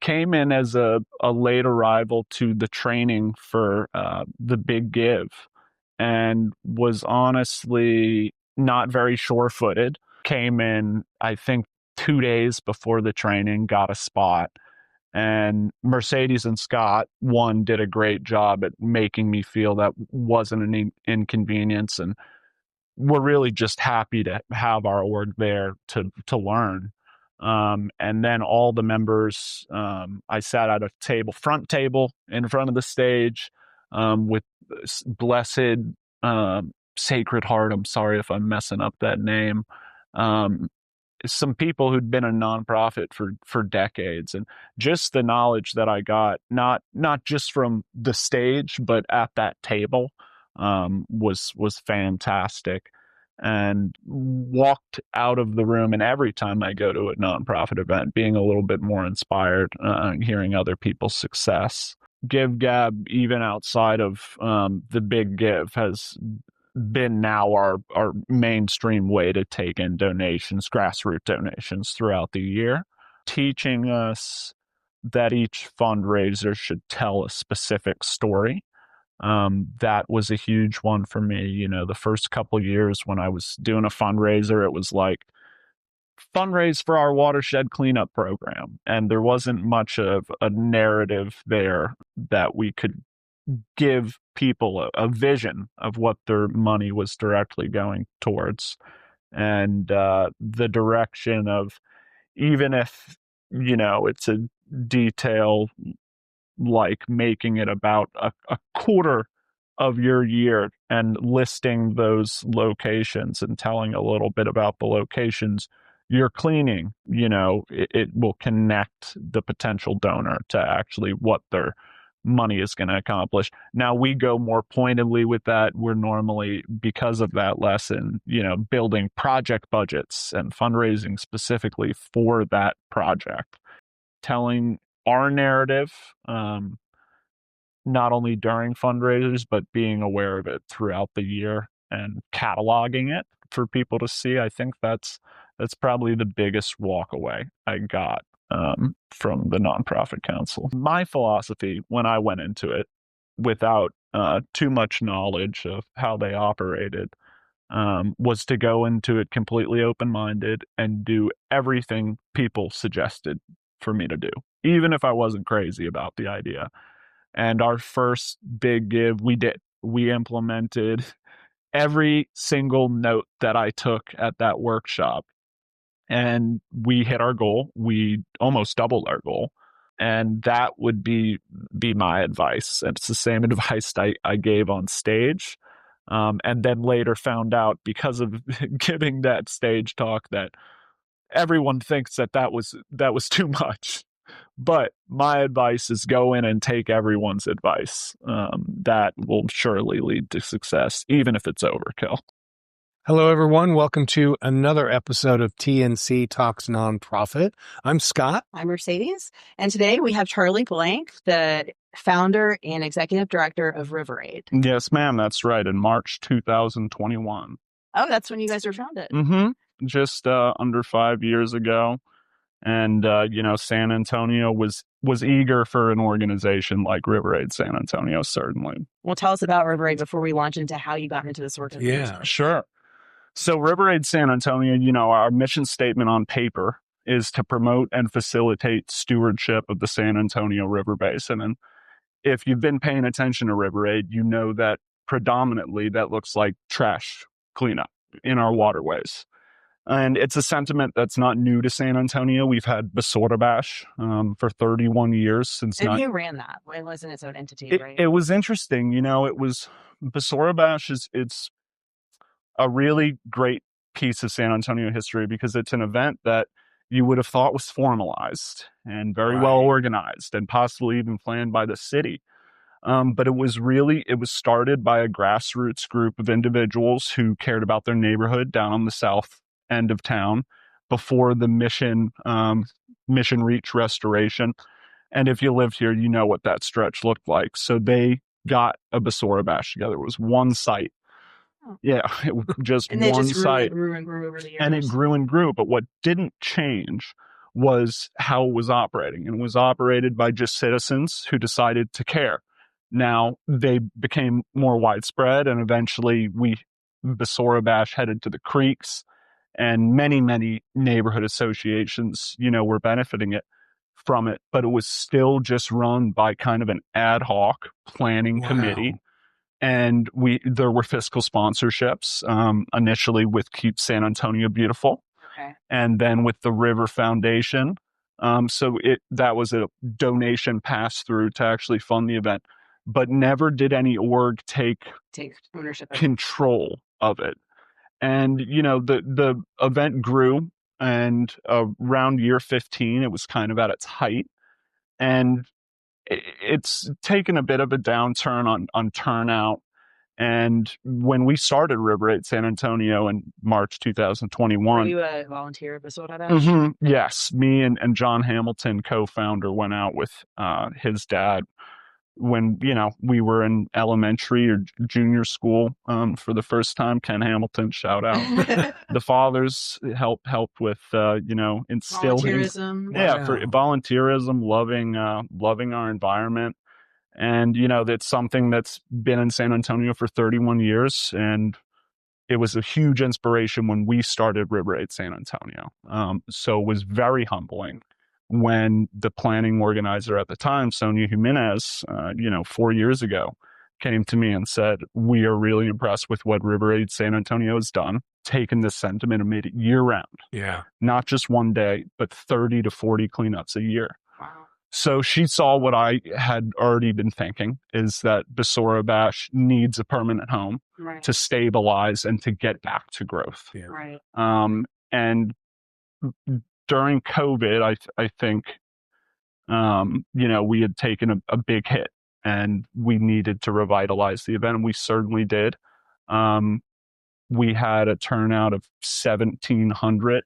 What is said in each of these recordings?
came in as a late arrival to the training for the Big Give, and was honestly not very sure-footed. Came in, I think, 2 days before the training, got a spot. And Mercedes and Scott, one, did a great job at making me feel that wasn't an inconvenience, and we're really just happy to have our org there to learn. And then all the members, I sat at a table, front table in front of the stage, with Blessed Sacred Heart. I'm sorry if I'm messing up that name. Some people who'd been a nonprofit for decades, and just the knowledge that I got, not just from the stage, but at that table, was fantastic. And walked out of the room, and every time I go to a nonprofit event, being a little bit more inspired, hearing other people's success. Give Gab, even outside of the Big Give, has been now our mainstream way to take in donations, grassroots donations throughout the year, teaching us that each fundraiser should tell a specific story. That was a huge one for me. The first couple years when I was doing a fundraiser, it was like, fundraise for our watershed cleanup program. And there wasn't much of a narrative there that we could give people a vision of what their money was directly going towards. And the direction of, even if, it's a detail like making it about a quarter of your year and listing those locations and telling a little bit about the locations you're cleaning, it will connect the potential donor to actually what their money is going to accomplish. Now, we go more pointedly with that. We're normally, because of that lesson, building project budgets and fundraising specifically for that project, telling our narrative, not only during fundraisers, but being aware of it throughout the year and cataloging it for people to see. I think that's probably the biggest walk away I got from the Nonprofit Council. My philosophy when I went into it, without too much knowledge of how they operated, was to go into it completely open-minded and do everything people suggested for me to do, even if I wasn't crazy about the idea. And our first Big Give, we implemented every single note that I took at that workshop. And we hit our goal. We almost doubled our goal. And that would be my advice. And it's the same advice I gave on stage. And then later found out, because of giving that stage talk, that everyone thinks that was too much. But my advice is go in and take everyone's advice. That will surely lead to success, even if it's overkill. Hello, everyone. Welcome to another episode of TNC Talks Nonprofit. I'm Scott. I'm Mercedes. And today we have Charlie Blank, the founder and executive director of River Aid. Yes, ma'am. That's right. In March 2021. Oh, that's when you guys were founded. Mm-hmm. Just under 5 years ago. And, San Antonio was eager for an organization like River Aid San Antonio, certainly. Well, tell us about River Aid before we launch into how you got into this organization. Yeah, sure. So River Aid San Antonio, our mission statement on paper is to promote and facilitate stewardship of the San Antonio River Basin. And if you've been paying attention to River Aid, you know that predominantly that looks like trash cleanup in our waterways. And it's a sentiment that's not new to San Antonio. We've had Basura Bash for 31 years since. And who ran that? It wasn't its own entity, right? It was interesting. It was Basura Bash it's a really great piece of San Antonio history, because it's an event that you would have thought was formalized and very well organized and possibly even planned by the city. But it was started by a grassroots group of individuals who cared about their neighborhood down on the south end of town before the Mission Reach restoration. And if you lived here, you know what that stretch looked like. So they got a Basura Bash together. It was one site. Yeah, it was just and one just site. Grew and grew over the years. And it grew and grew. But what didn't change was how it was operating. And it was operated by just citizens who decided to care. Now, they became more widespread, and eventually Basora Bash headed to the creeks, and many, many neighborhood associations, were benefiting from it, but it was still just run by kind of an ad hoc planning committee. And there were fiscal sponsorships, initially with Keep San Antonio Beautiful, and then with the River Foundation. So that was a donation pass through to actually fund the event, but never did any org take ownership control of it. And, the event grew, and around year 15, it was kind of at its height. And it's taken a bit of a downturn on turnout. And when we started River Aid San Antonio in March 2021. Were you a volunteer at Basora Bash? Yes, me and John Hamilton, co-founder, went out with his dad when, we were in elementary or junior school for the first time. Ken Hamilton, shout out. The fathers helped with, instilling. Volunteerism. Yeah, for volunteerism, loving our environment. And, that's something that's been in San Antonio for 31 years. And it was a huge inspiration when we started River Aid San Antonio. So it was very humbling when the planning organizer at the time, Sonia Jimenez, 4 years ago, came to me and said, "We are really impressed with what River Aid San Antonio has done, taken this sentiment and made it year round. Yeah. Not just one day, but 30 to 40 cleanups a year." Wow. So she saw what I had already been thinking, is that Basora Bash needs a permanent home to stabilize and to get back to growth. Yeah. Right. And during COVID, I think, we had taken a big hit, and we needed to revitalize the event, and we certainly did. We had a turnout of 1,700.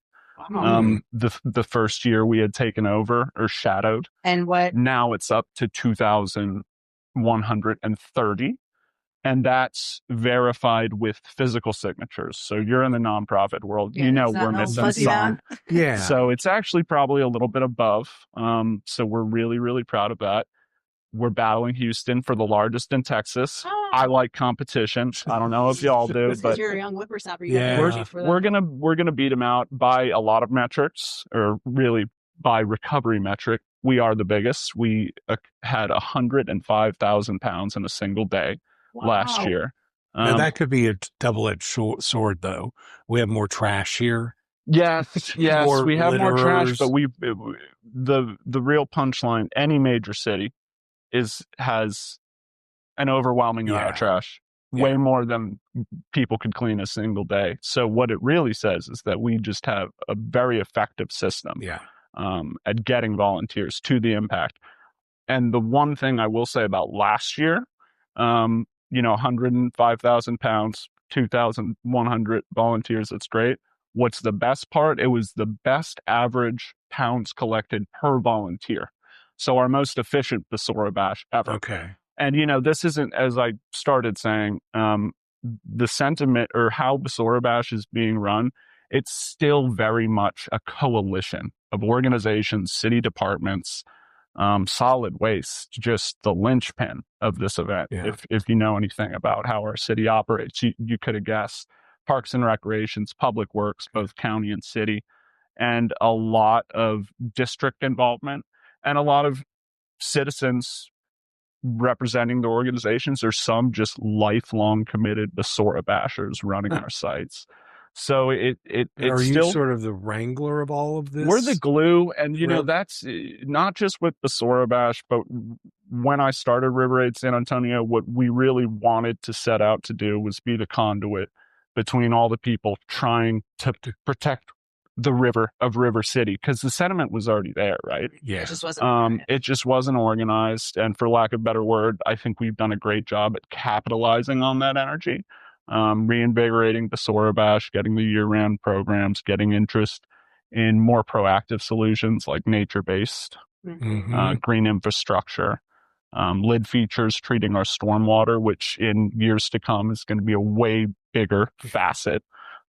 The first year we had taken over or shadowed. And what? Now it's up to 2,130. And that's verified with physical signatures. So you're in the nonprofit world, we're missing some. Yeah. So it's actually probably a little bit above. So we're really, really proud of that. We're battling Houston for the largest in Texas. I like competition. I don't know if y'all do, but you're a young whippersnapper. We're gonna beat them out by a lot of metrics, or really by recovery metric. We are the biggest. We had 105,000 pounds in a single day last year. Now that could be a double-edged sword, though. We have more trash here. Yes, we have more trash, but the real punchline: any major city has an overwhelming amount of trash, way more than people could clean a single day. So what it really says is that we just have a very effective system at getting volunteers to the impact. And the one thing I will say about last year, 105,000 pounds, 2,100 volunteers, that's great. What's the best part? It was the best average pounds collected per volunteer. So our most efficient Basora Bash ever. Okay. And, this isn't, as I started saying, the sentiment or how Basora Bash is being run, it's still very much a coalition of organizations, city departments, solid waste, just the linchpin of this event. Yeah. If you know anything about how our city operates, you could have guessed. Parks and Recreations, Public Works, both county and city, and a lot of district involvement, and a lot of citizens representing the organizations. There's some just lifelong committed Basora Bashers running our sites. So it's are you sort of the wrangler of all of this? We're the glue, and that's not just with Basora Bash, but when I started River Aid San Antonio, what we really wanted to set out to do was be the conduit between all the people trying to protect the river of River City, because the sentiment was already there, right? Yeah. It just wasn't organized. It just wasn't organized. And for lack of a better word, I think we've done a great job at capitalizing on that energy, reinvigorating Basora Bash, getting the year-round programs, getting interest in more proactive solutions like nature-based, green infrastructure, lid features, treating our stormwater, which in years to come is going to be a way bigger facet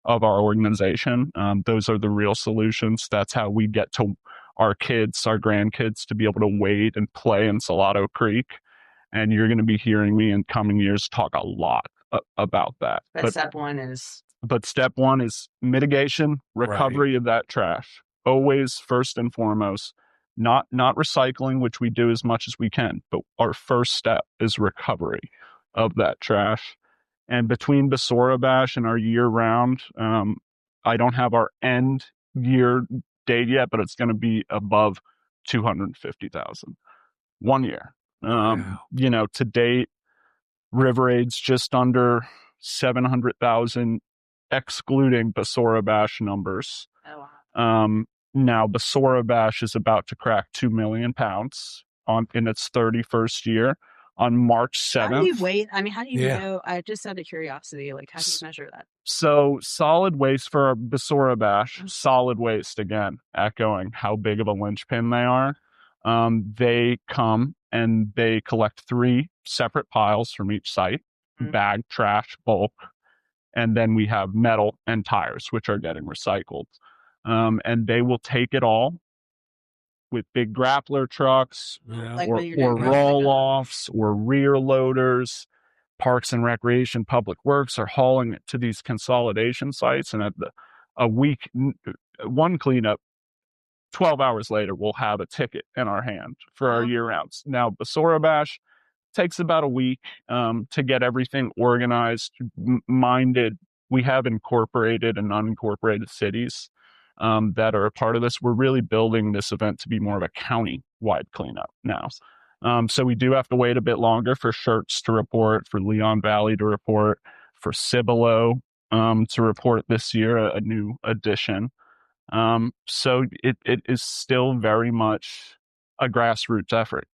of our organization. Those are the real solutions. That's how we get to our kids, our grandkids, to be able to wade and play in Salado Creek. And you're going to be hearing me in coming years talk a lot about that. But step one is mitigation, recovery of that trash. Always first and foremost, not recycling, which we do as much as we can, but our first step is recovery of that trash. And between Basora Bash and our year round, I don't have our end year date yet, but it's going to be above 250,000 1 year. To date, River Aid's just under 700,000, excluding Basora Bash numbers. Oh, wow. Now Basora Bash is about to crack 2 million pounds in its 31st year on March 7th. How do you wait? I mean, how do you know? I just out of curiosity, like, how do you measure that? So solid waste for our Basora Bash, solid waste, again, echoing how big of a linchpin they are. They come and they collect 3 separate piles from each site, bag, trash, bulk, and then we have metal and tires, which are getting recycled. And they will take it all with big grappler trucks or roll-offs or rear loaders. Parks and Recreation, Public Works are hauling it to these consolidation sites, and at one cleanup, 12 hours later, we'll have a ticket in our hand for our year rounds. Now, Basora Bash takes about a week to get everything organized, minded. We have incorporated and unincorporated cities that are a part of this. We're really building this event to be more of a county-wide cleanup now. So we do have to wait a bit longer for Shirts to report, for Leon Valley to report, for Cibolo to report this year, a new addition. So it is still very much a grassroots effort,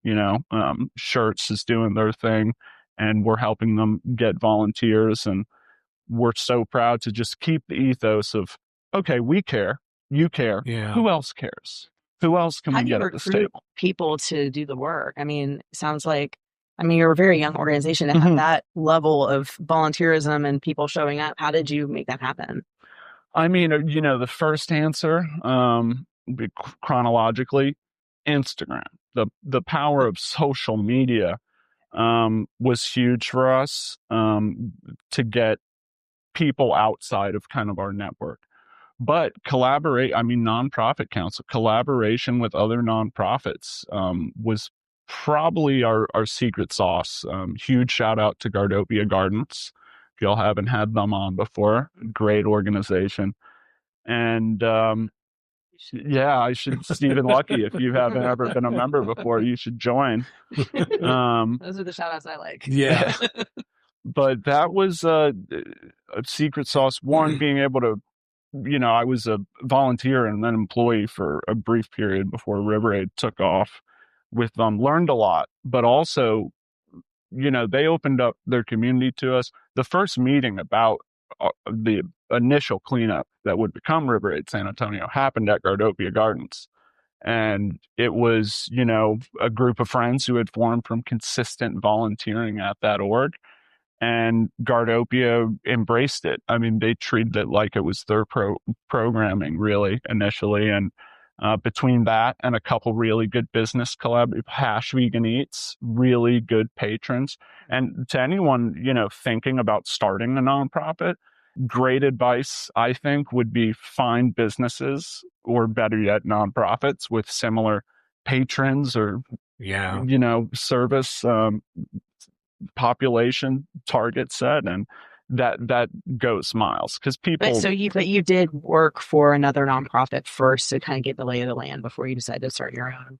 Shirts is doing their thing and we're helping them get volunteers, and we're so proud to just keep the ethos of, okay, we care, you care, who else cares? Who else can we get at this table? People to do the work. I mean, it sounds like, you're a very young organization to have that level of volunteerism and people showing up. How did you make that happen? The first answer, chronologically, Instagram. The power of social media was huge for us to get people outside of kind of our network. But nonprofit council, collaboration with other nonprofits was probably our secret sauce. Huge shout out to Gardopia Gardens. If y'all haven't had them on before, great organization. And Stephen Lucky, if you haven't ever been a member before, you should join. Those are the shout outs I like. Yeah. But that was a secret sauce. One, being able to, I was a volunteer and then employee for a brief period before River Aid took off with them. Learned a lot, but also, they opened up their community to us. The first meeting about the initial cleanup that would become River Aid San Antonio happened at Gardopia Gardens. And it was, a group of friends who had formed from consistent volunteering at that org. And Gardopia embraced it. They treated it like it was their programming, really, initially. And between that and a couple really good business Hash Vegan Eats, really good patrons. And to anyone, thinking about starting a nonprofit, great advice, I think, would be find businesses, or better yet, nonprofits with similar patrons or, service population target set, and that goes miles, because people. But you did work for another nonprofit first to kind of get the lay of the land before you decided to start your own.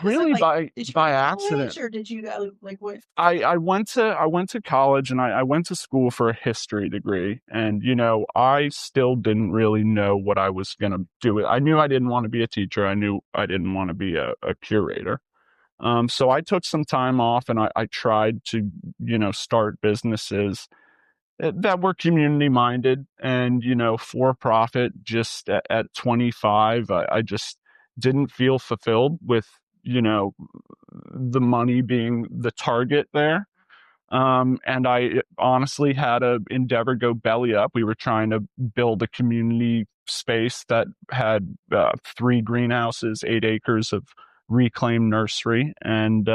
Really by accident. Or did you go what? I went to college, and I went to school for a history degree, and I still didn't really know what I was gonna do. I knew I didn't want to be a teacher. I knew I didn't want to be a curator. So I took some time off, and I tried to, start businesses that were community minded and, for profit. Just at 25, I just didn't feel fulfilled with, the money being the target there. And I honestly had a endeavor go belly up. We were trying to build a community space that had 3 greenhouses, 8 acres of reclaimed nursery, and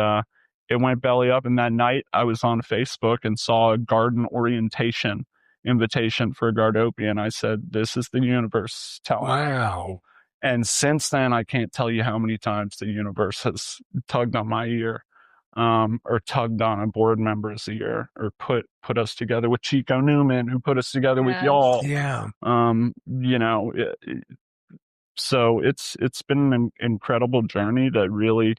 it went belly up. And that night I was on Facebook and saw a garden orientation invitation for Gardopia, and I said, this is the universe telling me. Wow. And since then, I can't tell you how many times the universe has tugged on my ear, or tugged on a board member's ear, or put us together with Chico Newman, who put us together with y'all. Yeah. So it's been an incredible journey that really,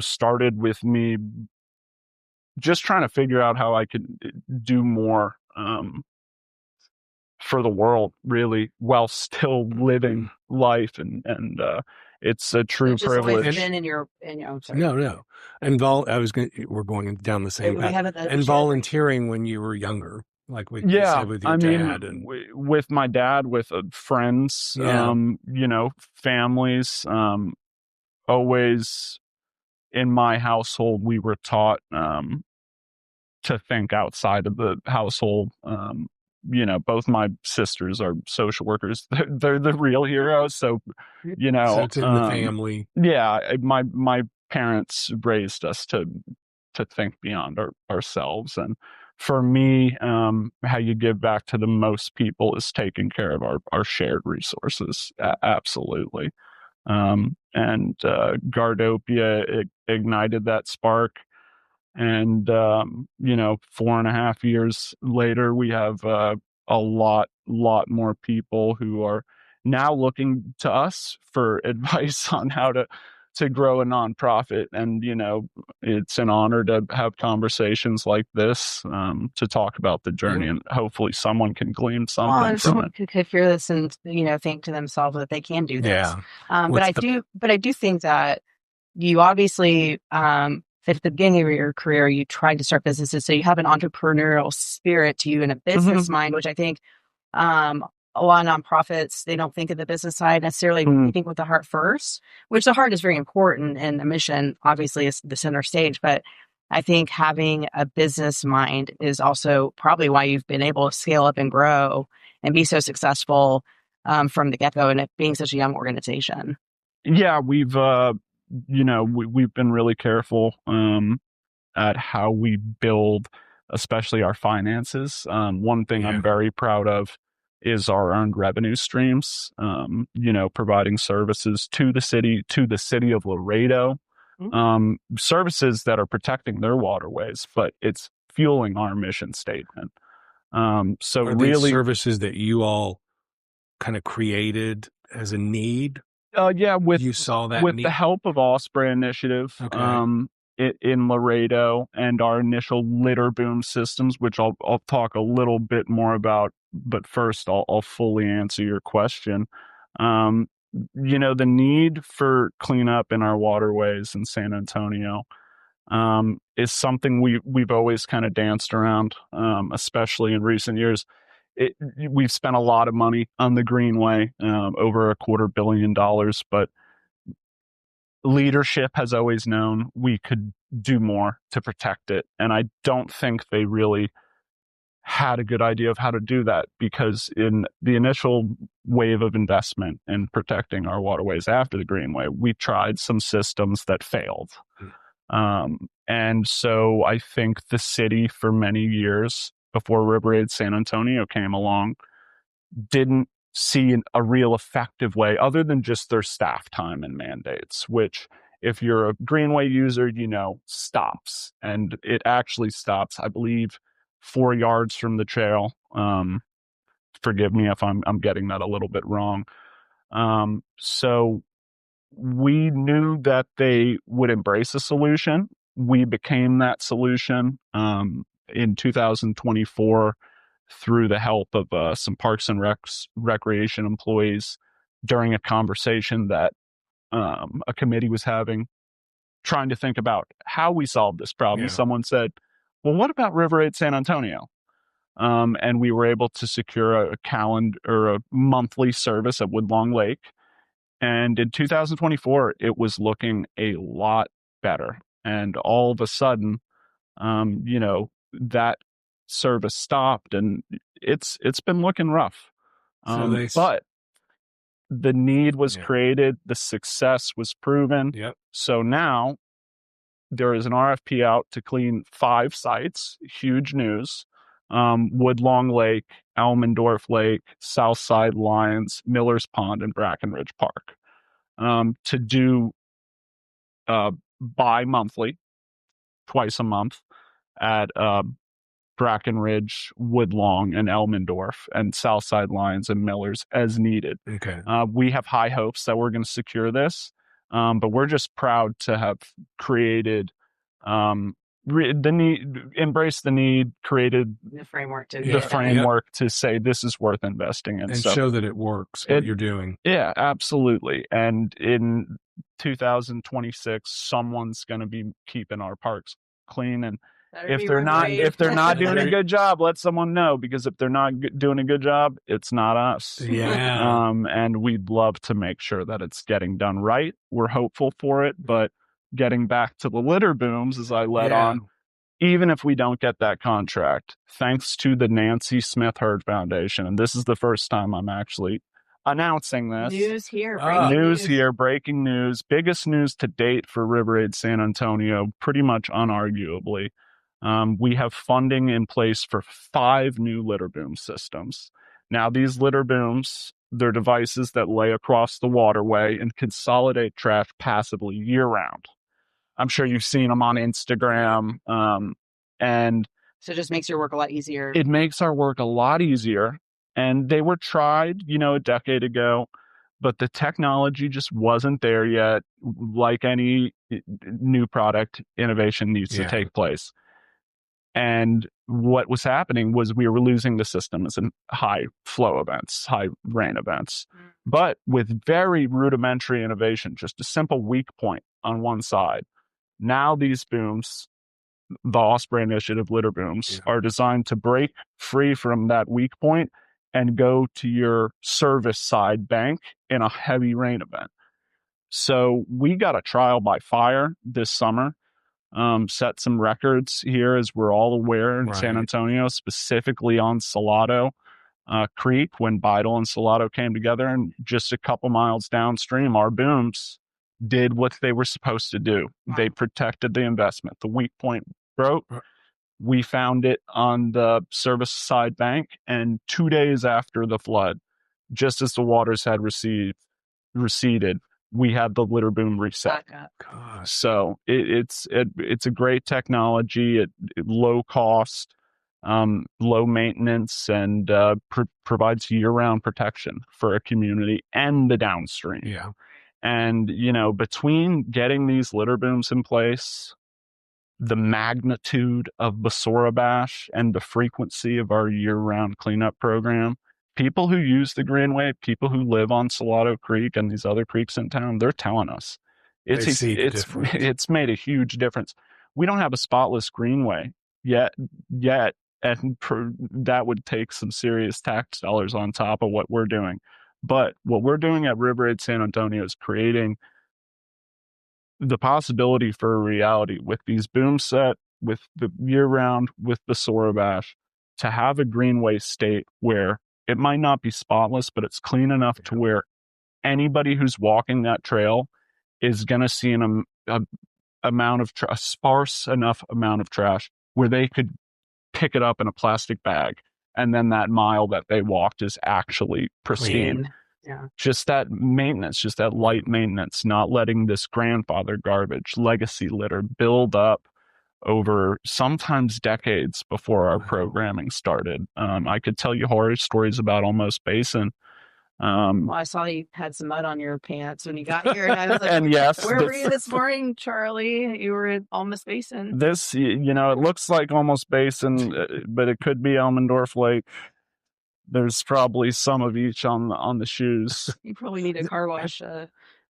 started with me just trying to figure out how I could do more for the world, really, while still living life, and it's a true privilege. Been in your I'm sorry. No. And we're going down the same path. And volunteering when you were younger, like you said with your dad. And with my dad, with friends, families, always in my household, we were taught to think outside of the household. Both my sisters are social workers. They're the real heroes. So, so it's in the family. Yeah. My parents raised us to think beyond ourselves. And for me, how you give back to the most people is taking care of our shared resources. Absolutely. And Gardopia ignited that spark. And, 4.5 years later, we have a lot more people who are now looking to us for advice on how to grow a nonprofit. And, it's an honor to have conversations like this, to talk about the journey, and hopefully someone can glean something from someone it. could hear this and, think to themselves that they can do this. Yeah. But I do think that you obviously, at the beginning of your career, you tried to start businesses. So you have an entrepreneurial spirit to you and a business mind, which I think a lot of nonprofits, they don't think of the business side necessarily. They think with the heart first, which the heart is very important. And the mission obviously is the center stage. But I think having a business mind is also probably why you've been able to scale up and grow and be so successful from the get-go, and it being such a young organization. Yeah, we've been really careful at how we build, especially our finances. One thing I'm very proud of is our earned revenue streams. Providing services to the city of Laredo, services that are protecting their waterways, but it's fueling our mission statement. So are really, these services that you all kind of created as a need? You saw that with the help of Osprey Initiative, in Laredo, and our initial litter boom systems, which I'll talk a little bit more about. But first, I'll fully answer your question. The need for cleanup in our waterways in San Antonio is something we've always kind of danced around, especially in recent years. We've spent a lot of money on the Greenway, over $250 million, but leadership has always known we could do more to protect it. And I don't think they really had a good idea of how to do that, because in the initial wave of investment in protecting our waterways after the Greenway, we tried some systems that failed. And so I think the city, for many years before River Aid San Antonio came along, didn't see a real effective way other than just their staff time and mandates, which, if you're a Greenway user, stops. And it actually stops, I believe, 4 yards from the trail. Forgive me if I'm getting that a little bit wrong. So we knew that they would embrace a solution. We became that solution in 2024 through the help of some Parks and Recreation employees during a conversation that a committee was having, trying to think about how we solve this problem. Someone said, well, what about River Aid San Antonio? And we were able to secure a calendar or a monthly service at Woodlong Lake. And in 2024, it was looking a lot better. And all of a sudden, that service stopped, and it's been looking rough. But the need was created, the success was proven. Yep. So now there is an RFP out to clean 5 sites, huge news. Woodlawn Lake, Elmendorf Lake, Southside Lions, Miller's Pond, and Brackenridge Park. To do bi-monthly, twice a month, at Brackenridge, Woodlawn, and Elmendorf, and Southside Lions and Millers as needed. Okay. We have high hopes that we're going to secure this, but we're just proud to have created the need, embrace the need, created the framework to say this is worth investing in. And show that it works, what you're doing. Yeah, absolutely. And in 2026, someone's going to be keeping our parks clean, and if they're not doing a good job, let someone know, because if they're not doing a good job, it's not us. Yeah. And we'd love to make sure that it's getting done right. We're hopeful for it, but getting back to the litter booms, as I led on, even if we don't get that contract, thanks to the Nancy Smith Hurd Foundation, and this is the first time I'm actually announcing this. News here. Breaking news. Biggest news to date for River Aid San Antonio, pretty much unarguably. We have funding in place for 5 new litter boom systems. Now, these litter booms, they're devices that lay across the waterway and consolidate trash passively year-round. I'm sure you've seen them on Instagram. And so it just makes your work a lot easier. It makes our work a lot easier. And they were tried, a decade ago, but the technology just wasn't there yet. Like any new product, innovation needs to take place. And what was happening was we were losing the systems in high flow events, high rain events. But with very rudimentary innovation, just a simple weak point on one side. Now these booms, the Osprey Initiative litter booms, are designed to break free from that weak point and go to your service side bank in a heavy rain event. So we got a trial by fire this summer. Set some records here, as we're all aware, in San Antonio, specifically on Salado Creek, when Bidle and Salado came together, and just a couple miles downstream, our booms did what they were supposed to do. Wow. They protected the investment. The weak point broke. We found it on the service side bank, and 2 days after the flood, just as the waters had receded, we had the litter boom reset. So it's a great technology, low cost, low maintenance, and provides year-round protection for a community and the downstream. Yeah. And, between getting these litter booms in place, the magnitude of Basura Bash, and the frequency of our year-round cleanup program, people who use the Greenway, people who live on Salado Creek and these other creeks in town, they're telling us it's made a huge difference. We don't have a spotless Greenway yet, and that would take some serious tax dollars on top of what we're doing. But what we're doing at River Aid San Antonio is creating the possibility for a reality with these boom set, with the year-round, with Basura Bash, to have a Greenway state where it might not be spotless, but it's clean enough to where anybody who's walking that trail is going to see a sparse enough amount of trash where they could pick it up in a plastic bag, and then that mile that they walked is actually pristine. Yeah. Just that maintenance, just that light maintenance, not letting this grandfather garbage, legacy litter build up over sometimes decades before our programming started. I could tell you horror stories about Almost Basin. Well, I saw you had some mud on your pants when you got here, and I was like, and yes, where were you this morning, Charlie? You were at Almost Basin. This, it looks like Almost Basin, but it could be Elmendorf Lake. There's probably some of each on the shoes. You probably need a car wash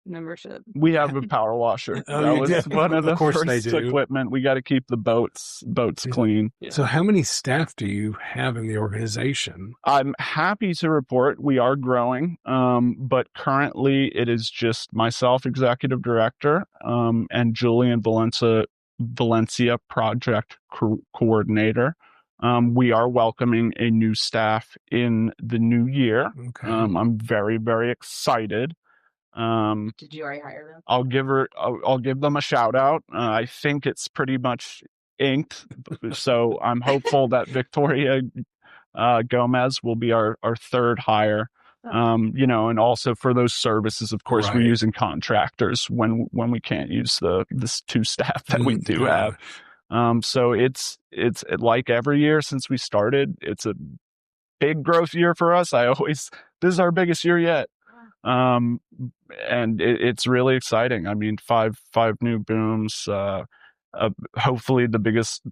membership. We have a power washer. That was one of the first equipment. We got to keep the boats clean. Yeah. So how many staff do you have in the organization? I'm happy to report we are growing, but currently it is just myself, executive director, and Julian Valencia, project coordinator. We are welcoming a new staff in the new year. Okay. I'm very, very excited. Did you already hire them? I'll give them a shout out. I think it's pretty much inked, so I'm hopeful that Victoria Gomez will be our third hire. And also for those services, of course, we're using contractors when we can't use this two staff that we do have. So it's like every year since we started, it's a big growth year for us. This is our biggest year yet. And it's really exciting. I mean, five new booms, hopefully the biggest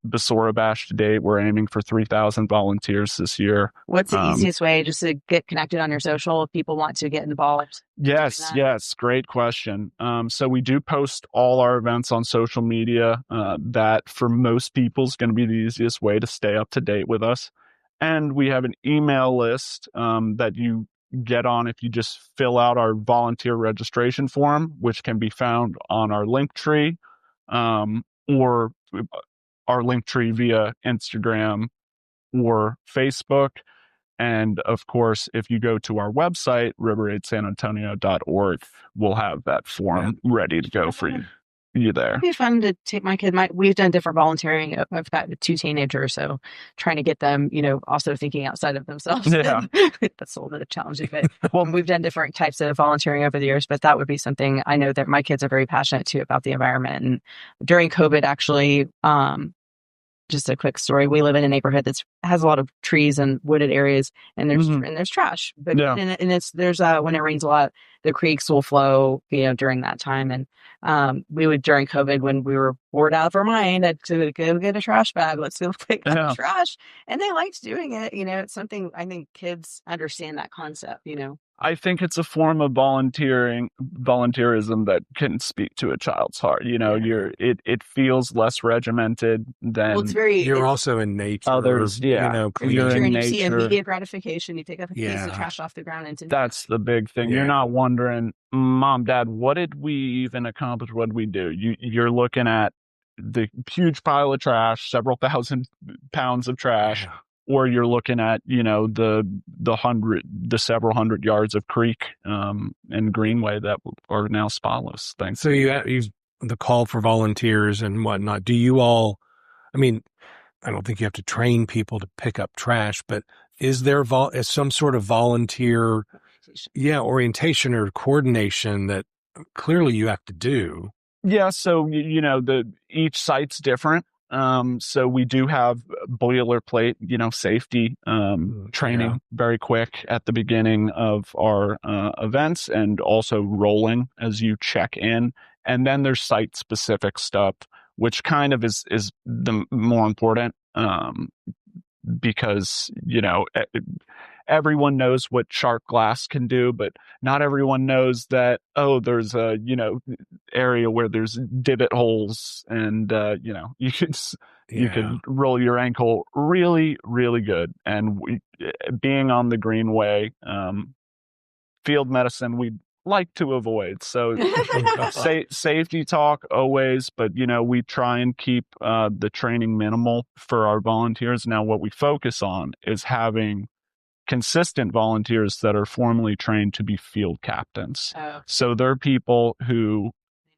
Basora Bash to date. We're aiming for 3,000 volunteers this year. What's the easiest way just to get connected on your social if people want to get involved? Yes. Great question. So we do post all our events on social media. That for most people is going to be the easiest way to stay up to date with us. And we have an email list that you get on if you just fill out our volunteer registration form, which can be found on our link tree or our link tree via Instagram or Facebook. And of course, if you go to our website, riveraidsanantonio.org, we'll have that form ready to go for you there. It'd be fun to take my kid. We've done different volunteering. I've got 2 teenagers, so trying to get them, also thinking outside of themselves. Yeah. That's a little bit challenging, but we've done different types of volunteering over the years, but that would be something. I know that my kids are very passionate too about the environment. And during COVID, actually, just a quick story. We live in a neighborhood that has a lot of trees and wooded areas, and there's trash. But there's when it rains a lot, the creeks will flow, during that time. And we would during COVID when we were bored out of our mind, I'd go get a trash bag. Let's go pick up trash, and they liked doing it. It's something I think kids understand that concept. I think it's a form of volunteerism that can speak to a child's heart. It feels less regimented than you're also in nature. Others, you're in nature. You see immediate gratification. You pick up a piece of trash off the ground and that's the big thing. You're not wondering, Mom, Dad, what did we even accomplish? What did we do? You're looking at the huge pile of trash, several thousand pounds of trash. Or you're looking at, the several hundred yards of creek and greenway that are now spotless. Thanks. So you've the call for volunteers and whatnot. Do you all? I mean, I don't think you have to train people to pick up trash, but is there some sort of volunteer, orientation or coordination that clearly you have to do? Yeah. So each site's different. So we do have boilerplate, safety training very quick at the beginning of our events, and also rolling as you check in. And then there's site specific stuff, which kind of is the more important because everyone knows what sharp glass can do, but not everyone knows that, there's a, area where there's divot holes and, you could roll your ankle really, really good. And being on the greenway, field medicine, we'd like to avoid. So safety talk always, but, we try and keep the training minimal for our volunteers. Now, what we focus on is having consistent volunteers that are formally trained to be field captains. So they're people who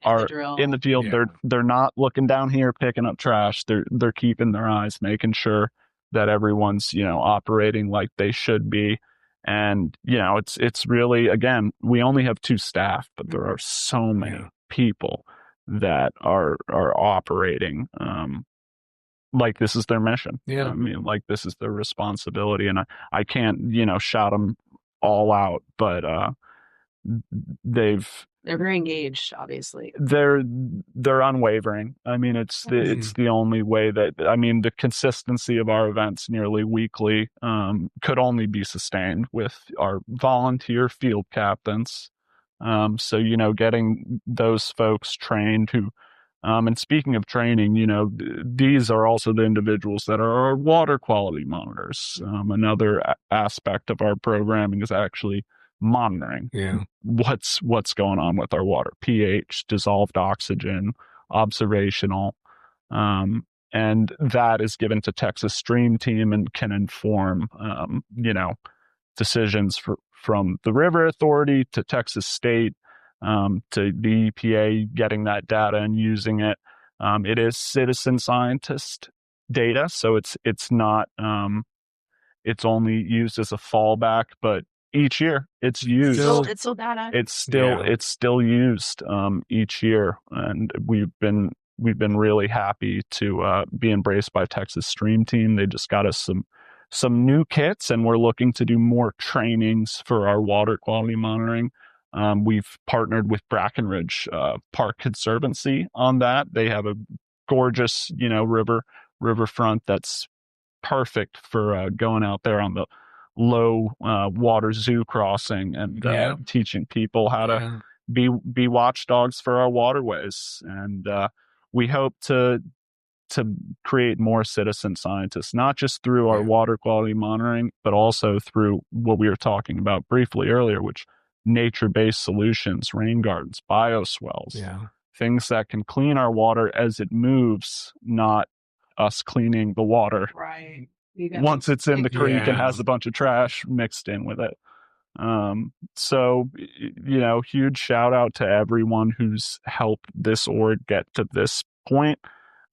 are in the field. They're not looking down here picking up trash. They're keeping their eyes, making sure that everyone's operating like they should be. And it's really, again, we only have 2 staff, but there are so many people that are operating like this is their mission. I mean, like this is their responsibility. And I can't, shout them all out, but they're very engaged, obviously. They're unwavering. I mean, it's the only way that, the consistency of our events nearly weekly could only be sustained with our volunteer field captains. So, getting those folks trained who, and speaking of training, these are also the individuals that are our water quality monitors. Another aspect of our programming is actually monitoring what's going on with our water, pH, dissolved oxygen, observational. And that is given to Texas Stream Team and can inform, decisions from the River Authority to Texas State, to the EPA getting that data and using it. It is citizen scientist data, so it's not, it's only used as a fallback, but each year it's used. It's still data. It's still used each year, and we've been really happy to be embraced by Texas Stream Team. They just got us some new kits, and we're looking to do more trainings for our water quality monitoring. We've partnered with Brackenridge Park Conservancy on that. They have a gorgeous, riverfront that's perfect for going out there on the low water zoo crossing and teaching people how to be watchdogs for our waterways. And we hope to create more citizen scientists, not just through our water quality monitoring, but also through what we were talking about briefly earlier, which nature-based solutions, rain gardens, bioswells, things that can clean our water as it moves, not us cleaning the water once it's in the creek and has a bunch of trash mixed in with it. So, huge shout out to everyone who's helped this org get to this point.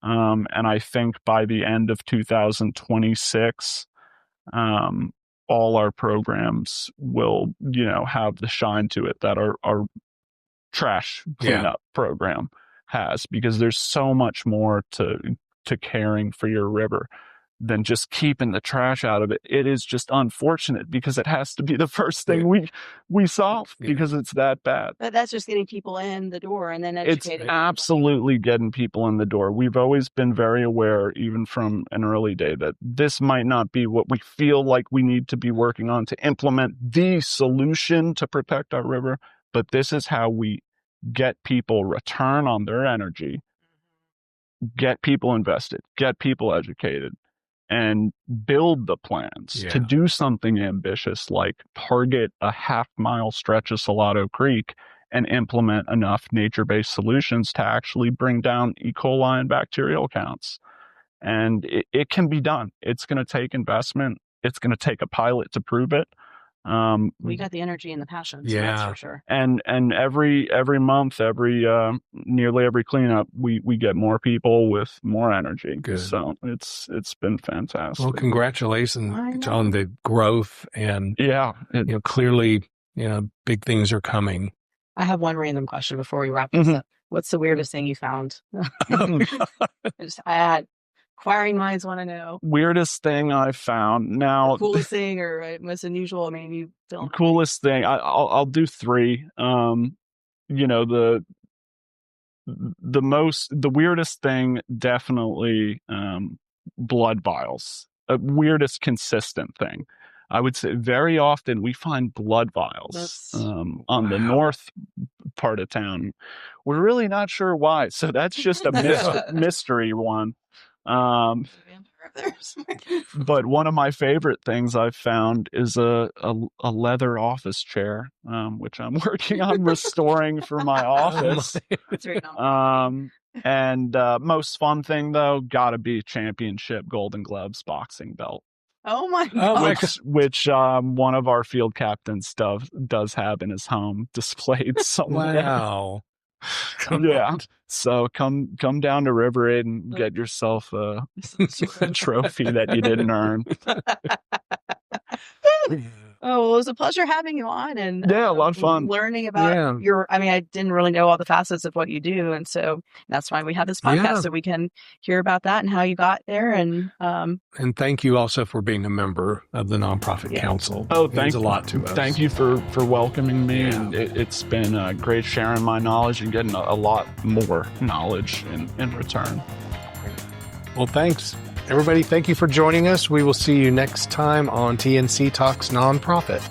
And I think by the end of 2026, all our programs will, have the shine to it that our trash cleanup program has, because there's so much more to caring for your river than just keeping the trash out of it. It is just unfortunate because it has to be the first thing we solve because it's that bad. But that's just getting people in the door and then educating. It's absolutely getting people in the door. We've always been very aware, even from an early day, that this might not be what we feel like we need to be working on to implement the solution to protect our river, but this is how we get people return on their energy, get people invested, get people educated, and build the plans to do something ambitious like target a half-mile stretch of Salado Creek and implement enough nature-based solutions to actually bring down E. coli and bacterial counts. And it can be done. It's going to take investment. It's going to take a pilot to prove it. We got the energy and the passion, so that's for sure. And every month, nearly every cleanup, we get more people with more energy. Good. So it's been fantastic. Well, congratulations on the growth, and clearly, big things are coming. I have one random question before we wrap this up. What's the weirdest thing you found? Inquiring minds want to know. Weirdest thing I found. Now, coolest thing or most unusual. I mean, you don't. Coolest thing. I'll do three. The weirdest thing, definitely blood vials. Weirdest consistent thing. I would say very often we find blood vials on the north part of town. We're really not sure why. So that's just a mystery one. But one of my favorite things I've found is a leather office chair, which I'm working on restoring for my office. That's very nice. And most fun thing though, gotta be championship Golden Gloves boxing belt. Oh my God. Which one of our field captains does have in his home displayed somewhere. Wow. So come down to River Aid and get yourself a trophy that you didn't earn. Oh, well, it was a pleasure having you on, and a lot of fun learning about I didn't really know all the facets of what you do, and so that's why we have this podcast, so we can hear about that and how you got there. And thank you also for being a member of the Nonprofit Council. Oh, it means a lot to us. Thank you for welcoming me, and it's been great sharing my knowledge and getting a lot more knowledge in return. Well, thanks. Everybody, thank you for joining us. We will see you next time on TNC Talks Nonprofit.